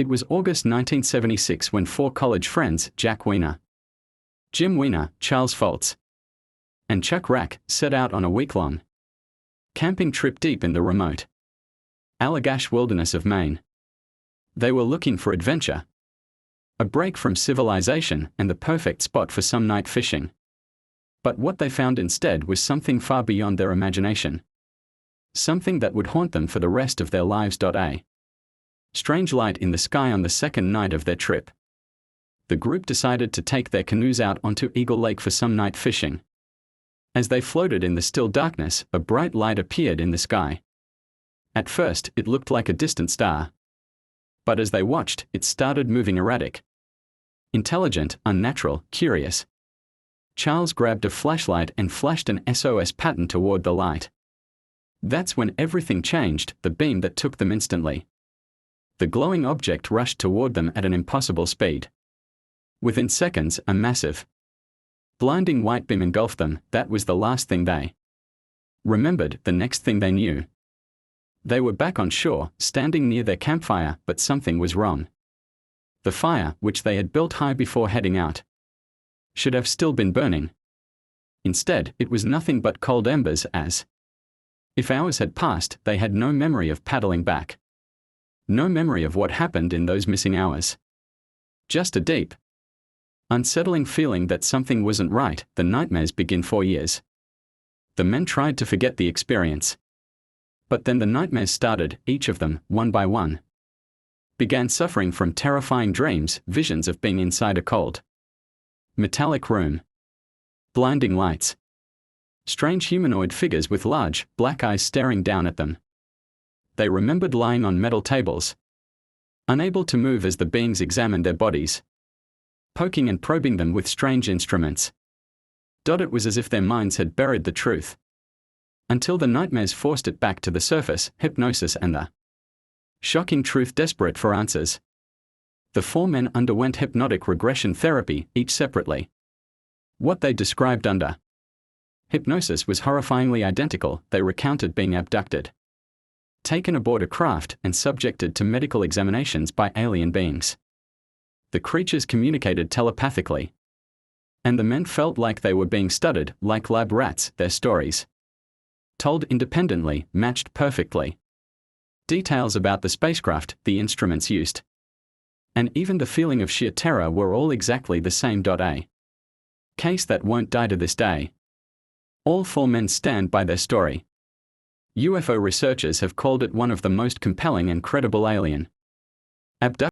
It was August 1976 when four college friends, Jack Weiner, Jim Weiner, Charles Foltz, and Chuck Rack, set out on a week-long camping trip deep in the remote Allagash wilderness of Maine. They were looking for adventure, a break from civilization, and the perfect spot for some night fishing. But what they found instead was something far beyond their imagination. Something that would haunt them for the rest of their lives. A strange light in the sky on the second night of their trip. The group decided to take their canoes out onto Eagle Lake for some night fishing. As they floated in the still darkness, a bright light appeared in the sky. At first, it looked like a distant star. But as they watched, it started moving erratic. Intelligent, unnatural, curious. Charles grabbed a flashlight and flashed an SOS pattern toward the light. That's when everything changed, the beam that took them instantly. The glowing object rushed toward them at an impossible speed. Within seconds, a massive, blinding white beam engulfed them. That was the last thing they remembered. The next thing they knew, they were back on shore, standing near their campfire, but something was wrong. The fire, which they had built high before heading out, should have still been burning. Instead, it was nothing but cold embers. As if hours had passed, they had no memory of paddling back. No memory of what happened in those missing hours. Just a deep, unsettling feeling that something wasn't right. The nightmares begin 4 years. The men tried to forget the experience. But then the nightmares started. Each of them, one by one, began suffering from terrifying dreams, visions of being inside a cold, metallic room, blinding lights, strange humanoid figures with large, black eyes staring down at them. They remembered lying on metal tables, unable to move as the beings examined their bodies, poking and probing them with strange instruments. It was as if their minds had buried the truth, until the nightmares forced it back to the surface. Hypnosis and the shocking truth. Desperate for answers, the four men underwent hypnotic regression therapy, each separately. What they described under hypnosis was horrifyingly identical. They recounted being abducted, taken aboard a craft, and subjected to medical examinations by alien beings. The creatures communicated telepathically, and the men felt like they were being studied, like lab rats. Their stories, told independently, matched perfectly. Details about the spacecraft, the instruments used, and even the feeling of sheer terror were all exactly the same. A case that won't die to this day. All four men stand by their story. UFO researchers have called it one of the most compelling and credible alien abductions